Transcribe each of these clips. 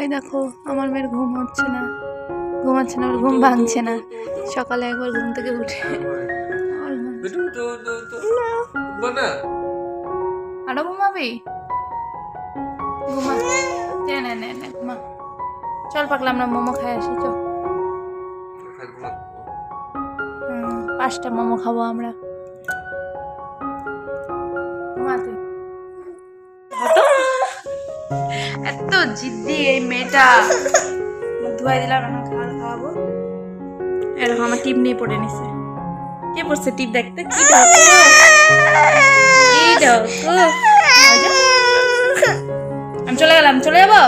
এই দেখো আমার মেয়ের ঘুম হচ্ছে না, ঘুমাচ্ছে না, ওর ঘুম ভাঙছে না। সকালে একবার ঘুম থেকে উঠে আরো ঘুমাবি, ঘুমা, নে নে নে নে ঘুমা। চল পাগলা আমরা মোমো খাই আসি, চল। 5টা মোমো খাবো আমরা। ঘুমাতে এত জিদ্দি এই মেয়েটা। ধুয়াই দিলাম, এখন খাওয়াবো। এরকম আমার টিপ নিয়ে পড়ে নিছে। কে পড়ছে টিপ দেখতে? কি ঢাকো, কি ঢাকো। আমি চলে গেলাম, চলে যাবো,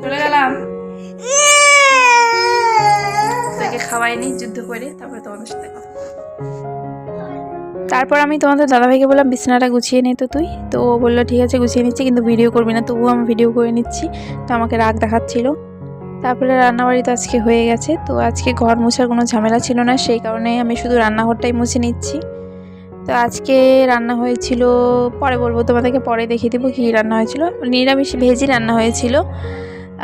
চলে গেলাম। তাকে খাওয়াইনি, যুদ্ধ করে তারপরে তোমাদের সাথে কথা। তারপর আমি তোমাদের দাদাভাইকে বললাম বিছানাটা গুছিয়ে নে তো তুই। তো ও বললো ঠিক আছে গুছিয়ে নিচ্ছি, কিন্তু ভিডিও করবি না। তবুও আমি ভিডিও করে নিচ্ছি, তো আমাকে রাগ দেখাচ্ছিল। তারপরে রান্নাবাড়ি তো আজকে হয়ে গেছে। তো আজকে ঘর মোছার কোনো ঝামেলা ছিল না, সেই কারণে আমি শুধু রান্নাঘরটাই মুছে নিচ্ছি। তো আজকে রান্না হয়েছিল, পরে বলবো তোমাদেরকে, পরে দেখিয়ে দেবো কী রান্না হয়েছিল। নিরামিষ ভেজই রান্না হয়েছিল।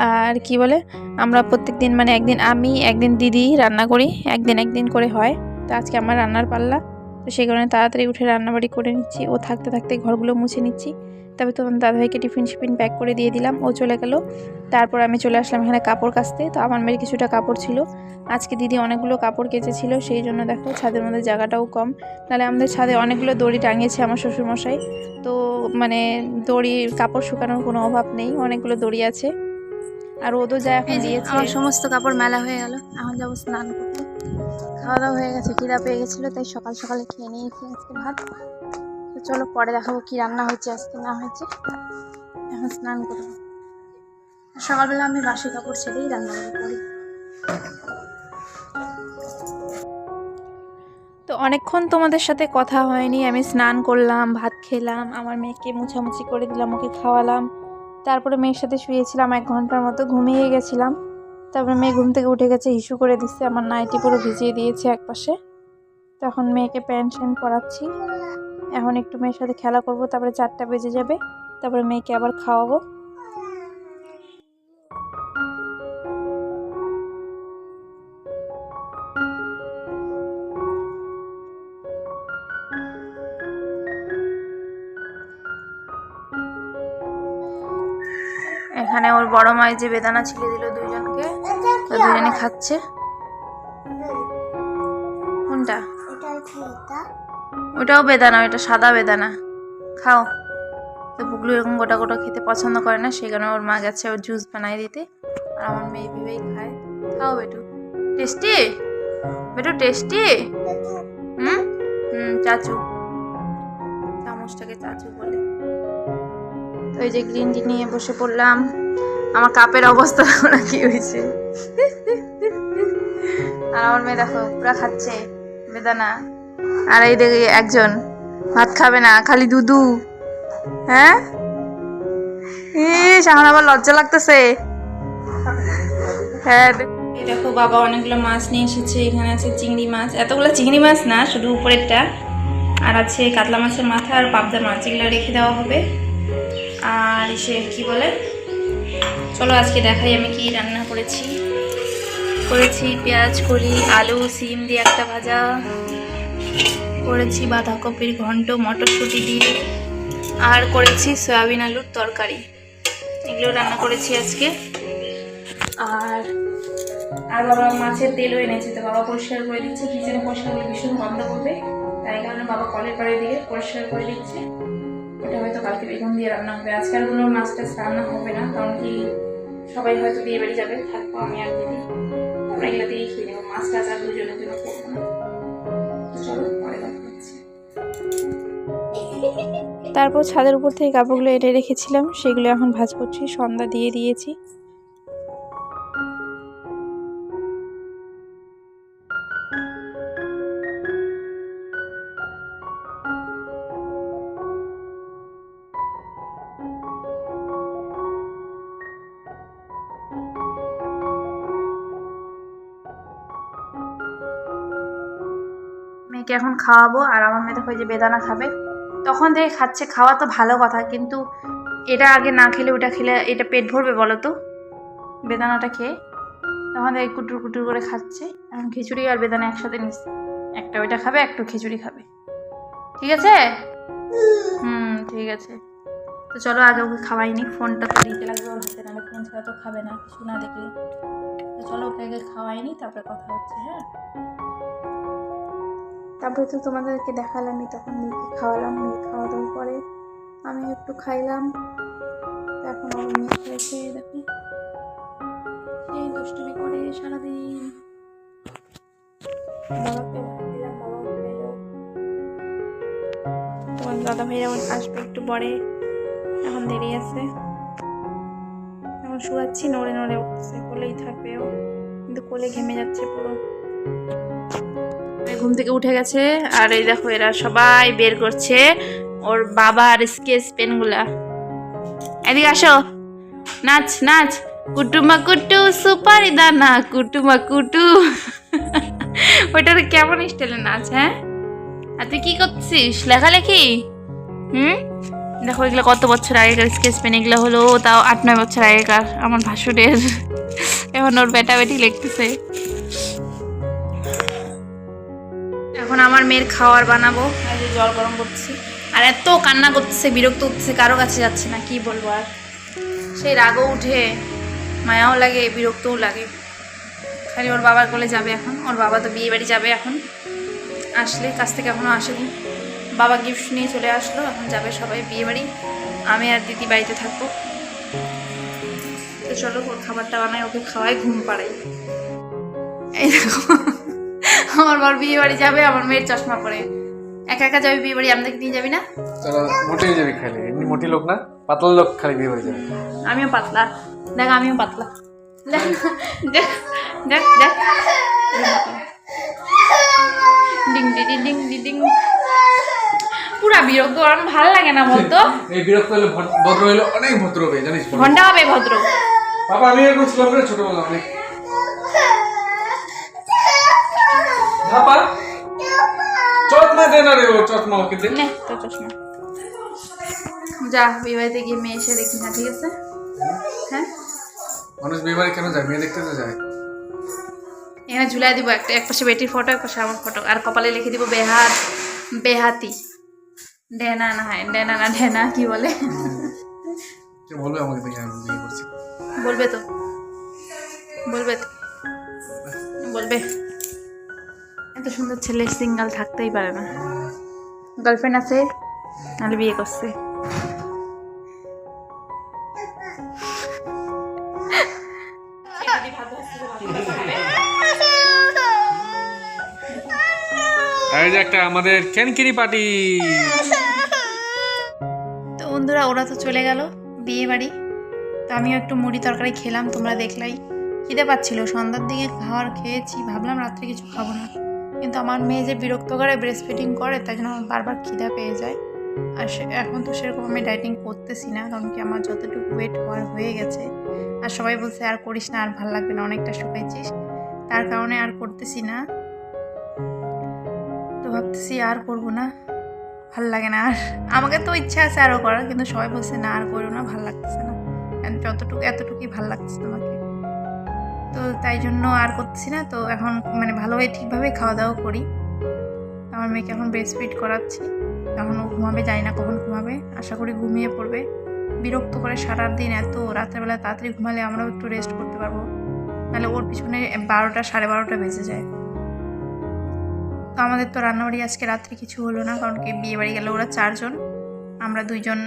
আর কি বলে, আমরা প্রত্যেক দিন মানে একদিন আমি একদিন দিদি রান্না করি, একদিন করে হয়। তো আজকে আমার রান্নার পাল্লা, তো সেই কারণে তাড়াতাড়ি উঠে রান্নাবাড়ি করে নিচ্ছি। ও থাকতে থাকতে ঘরগুলো মুছে নিচ্ছি। তবে তোমার দাদাভাইকে টিফিন প্যাক করে দিয়ে দিলাম, ও চলে গেল। তারপর আমি চলে আসলাম এখানে কাপড় কাচতে। তো আমার মেয়ের কিছুটা কাপড় ছিল, আজকে দিদি অনেকগুলো কাপড় কেচেছিল, সেই জন্য দেখো ছাদের মধ্যে জায়গাটাও কম। নাহলে আমাদের ছাদে অনেকগুলো দড়ি টাঙিয়েছে আমার শ্বশুরমশাই। তো মানে দড়ি কাপড় শুকানোর কোনো অভাব নেই, অনেকগুলো দড়ি আছে। আর ওদও যা এখন দিয়েছে। আমার সমস্ত কাপড় মেলা হয়ে গেল, এখন যাবো স্নান করতে। খাওয়া দাওয়া হয়ে গেছে, খিদা পেয়ে গেছিলো, তাই সকাল সকালে খেয়ে নিয়েছি আজকে ভাত। তো চলো পরে দেখাবো কি রান্না হয়েছে আজকে না হয়েছে। এখন স্নান করবো। সকালবেলা আমি বাসি কাপড় ছেড়েই রান্না করি। তো অনেকক্ষণ তোমাদের সাথে কথা হয়নি। আমি স্নান করলাম, ভাত খেলাম, আমার মেয়েকে মুছামুছি করে দিলাম, ওকে খাওয়ালাম। তারপরে মেয়ের সাথে শুয়েছিলাম 1 ঘন্টার মতো, ঘুমিয়ে গেছিলাম। তারপরে মেয়ে ঘুম থেকে উঠে গেছে, হিসু করে দিচ্ছে, আমার নাইটি পুরো ভিজিয়ে দিয়েছে একপাশে। তখন মেয়েকে প্যান্ট শ্যান্ট পরাচ্ছি। এখন একটু মেয়ের সাথে খেলা করব, তারপরে 4টা বেজে যাবে, তারপরে মেয়েকে আবার খাওয়াবো। এখানে ওর বড় মাই যে বেদানা ছিলে দিল দুজনকে, তো দুজনে খাচ্ছে। কোনটা? ওটাও বেদানা, ওটা সাদা বেদানা। খাও। তো বুগলু এরকম গোটা গোটা খেতে পছন্দ করে না, সেই কারণে ওর মা গেছে ওর জুস বানাই দিতে। আর আমার মেয়ে ভেবেই খায়। খাও বেটু, টেস্টি বেটু, টেস্টি। চাচু, চামচটাকে চাচু বলে। তো এই যে গ্রিন টি নিয়ে বসে পড়লাম। আমার কাপের অবস্থা ওরা কি হয়েছে। আর আমার মেয়ে দেখো পুরা খাচ্ছে বেদানা। আর এই দেখে একজন ভাত খাবে না, খালি দুধু। হ্যাঁ, ইস আমার আবার লজ্জা লাগতেছে। হ্যাঁ দেখো বাবা অনেকগুলো মাছ নিয়ে এসেছে। এখানে আছে চিংড়ি মাছ, এতগুলো চিংড়ি মাছ না, শুধু উপরেরটা। আর আছে কাতলা মাছের মাথা আর পাবদা মাছ, এগুলো রেখে দেওয়া হবে। আর এসে কি বলে, চলো আজকে দেখাই আমি কি রান্না করেছি। পেঁয়াজ কলি, আলু সিম দিয়ে একটা ভাজা করেছি, বাঁধাকপির ঘন্ট মটরশুঁটি দিয়ে, আর করেছি সয়াবিন আলুর তরকারি। এগুলো রান্না করেছি আজকে। আর বাবা মাছের তেলও এনেছে, তো বাবা পরিষ্কার করে দিচ্ছে। কিচেনে পরিষ্কার করলে ভীষণ গন্ধ করবে, তাই কারণে বাবা কলের পাড়ে দিয়ে পরিষ্কার করে দিচ্ছে। এটা হয়তো কালকে বেগুন দিয়ে রান্না হবে, আজকে আর কোনো মাছ টাছ রান্না হবে না, কারণ কি সবাই হয়তো দিয়ে বেরিয়ে যাবে, থাকবো আমি আর দিদি, আমরা এগুলো দিয়েই খেয়ে নেবো। মাছ টাছ আর দুজনের জন্য করবো না। চলো পরে দেখা হচ্ছে। তারপর ছাদের উপর থেকে কাপড়গুলো এনে রেখেছিলাম, সেগুলো এখন ভাঁজ করছি। সন্ধ্যা দিয়ে দিয়েছি। মেয়েকে এখন খাওয়াবো। আর আমার মেয়ে দেখো যে বেদানা খাবে, তখন থেকে খাচ্ছে। খাওয়া তো ভালো কথা, কিন্তু এটা আগে না খেলে ওটা খেলে এটা পেট ভরবে বলো তো? বেদানাটা খেয়ে তখন এই কুটুর কুটুর করে খাচ্ছে। এখন খিচুড়ি আর বেদানা একসাথে নিচ্ছে, একটা ওইটা খাবে একটা খিচুড়ি খাবে, ঠিক আছে? ঠিক আছে। তো চলো আগে ওকে খাওয়াইনি, ফোনটা তো দিতে লাগবে ওর হাতে, নাহলে ফোন ছাড়া তো খাবে না কিছু না দেখলে। তো চলো ওকে আগে খাওয়াইনি, তারপরে কথা হচ্ছে। হ্যাঁ, তারপরে তো তোমাদেরকে দেখালামই, তখন মেয়েকে খাওয়ালাম, মেয়ে খাওয়া দাওয়ার পরে আমি একটু খাইলাম। এখন আমার মেয়ে খেয়েছে, দেখো সেই দুষ্টুমি করে সারাদিন। বাবাকে ভাত দিলাম, বাবাও খাইলো। তোমার দাদা ভাইরা আসবে একটু পরে, এখন দেরি আছে। এখন শুয়াচ্ছি, নড়ে নড়ে উঠছে, কোলেই থাকবে ও, কিন্তু কোলে ঘেমে যাচ্ছে পুরো। ঘুম থেকে উঠে গেছে, আর এই দেখো এরা সবাই বের করছে ওর বাবার স্কেচ পেনগুলা। এদিকে আসো, নাচ নাচ, কুটুমা কুটু সুপারি দানা কুটুমা কুটু। ওইটার কেমন স্টাইলে নাচ? হ্যাঁ, আর তুই কি করছিস? লেখালেখি? দেখো এগুলো কত বছর আগেকার স্কেচ পেন, এগুলো হলো তাও 8-9 বছর আগেকার, আমার ভাসুরের। এখন ওর বেটা বেটি লিখতেছে। এখন আমার মেয়ের খাওয়ার বানাবো, আর জল গরম করছি। আর এত কান্না করতেছে, বিরক্ত উঠছে, কারো কাছে যাচ্ছে না, কি বলবো আর। সেই রাগও উঠে, মায়াও লাগে, বিরক্তও লাগে। খালি ওর বাবার কোলে যাবে এখন, ওর বাবা তো বিয়ে বাড়ি যাবে এখন, আসলে কাছ থেকে এখনও আসেনি। বাবা গিফট নিয়ে চলে আসলো, এখন যাবে সবাই বিয়ে বাড়ি, আমি আর দিদি বাড়িতে থাকবো। তো চলো ওর খাবারটা বানাই, ওকে খাওয়াই, ঘুম পাড়াই। এই দেখো আমার বর বিয়ে বাড়ি যাবে, আমার মেয়ের চশমা পরে। একা একা যাবি বিয়ে বাড়ি, আমাদেরকে নিয়ে যাবি না? মোটেই যাবি, খালি এমনি মোটি লোক না, পাতলা লোক খালি বিয়ে বাড়ি যাবে। আমিও পাতলা, দেখ আমিও পাতলা, দেখ দেখ দেখ দেখ, ডিং ডিং ডিং ডিং, পুরা বিরক্ত। আমার ভালো লাগে না বলতো। এই বিরক্ত হলে ভদ্র হলে অনেক ভদ্র হবে, জানিস? ঘন্টা হবে ভদ্র। বাবা আমি এরকম ছিলাম না ছোটবেলা অনেক। বাবা চশমা দে না রে, ও চশমা ওকে দে। নে তো চশমা, যা বিয়ে বাড়িতে গিয়ে মেয়ে এসে দেখি না, ঠিক আছে? হ্যাঁ, মানুষ বিয়ে বাড়ি কেন যায়? মেয়ে দেখতে তো যায়। এখানে ঝুলাই দিব একটা, এক পাশে বেটির ফটো, এক পাশে আমার ফটো, আর কপালে লিখে দিব বেহাত বেহাতি। ডেনা না, হয় ডেনা না, ডেনা কি বলে? বলবে আমাকে দেখে আমি বিয়ে করছি, বলবে তো, বলবে তো, বলবে। এত সুন্দর ছেলে সিঙ্গেল থাকতেই পারে না, গার্লফ্রেন্ড আছে নাহলে বিয়ে করছে। এই যে একটা আমাদের ক্যানকিরি পার্টি। তো বন্ধুরা ওরা তো চলে গেল বিয়ে বাড়ি, তো আমিও একটু মুড়ি তরকারি খেলাম, তোমরা দেখলাই। খিদে পাচ্ছিল, সন্ধ্যার দিকে খাবার খেয়েছি, ভাবলাম রাত্রে কিছু খাবো না, কিন্তু আমার মেয়ে যে বিরক্ত করে, ব্রেস্ট ফিডিং করে, তাই জন্য আমার বারবার খিদা পেয়ে যায়। আর এখন তো সেরকম আমি ডায়েটিং করতেছি না, কারণ কি আমার যতটুকু ওয়েট হওয়ার হয়ে গেছে। আর সবাই বলছে আর করিস না, আর ভালো লাগবে না, অনেকটা শুকাইছিস, তার কারণে আর করতেছি না। তো ভাবতেছি আর করবো না, ভাল লাগে না। আর আমাকে তো ইচ্ছা আছে আরও করার, কিন্তু সবাই বলছে না আর করো না, ভাল লাগতেছে না, যতটুকু এতটুকুই ভাল লাগতেছে তোমাকে। তো তাই জন্য আর করতেছি না। তো এখন মানে ভালোভাবে ঠিকভাবে খাওয়া দাওয়া করি। আমার মেয়েকে এখন ব্রেস্ট ফিড করাচ্ছি, এখন ও ঘুমাবে, জানি না কখন ঘুমাবে, আশা করি ঘুমিয়ে পড়বে। বিরক্ত করে সারাদিন, এত রাত্রেবেলা তাড়াতাড়ি ঘুমালে আমরাও একটু রেস্ট করতে পারবো, নাহলে ওর পিছনে 12টা 12:30 বেজে যায়। তো আমাদের তো রান্নাবাড়ি আজকে রাত্রে কিছু হলো না, কারণ কি বিয়ে বাড়ি গেল ওরা 4 জন, আমরা 2 জন,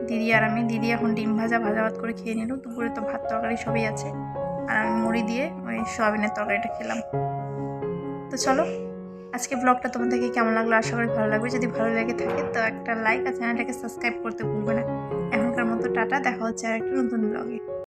দিদি আর আমি। দিদি এখন ডিম ভাজা ভাত করে খেয়ে নিল, দুপুরে তো ভাত তরকারি সবই আছে, আর আমি মুড়ি দিয়ে ওই সয়াবিনের তরকারিটা খেলাম। তো চলো আজকে ব্লগটা তোমাদেরকে কেমন লাগলো, আশা করি ভালো লাগবে। যদি ভালো লেগে থাকে তো একটা লাইক আর চ্যানেলটাকে সাবস্ক্রাইব করতে ভুলবে না। এখনকার মতো টাটা, দেখা হচ্ছে আর একটা নতুন ব্লগে।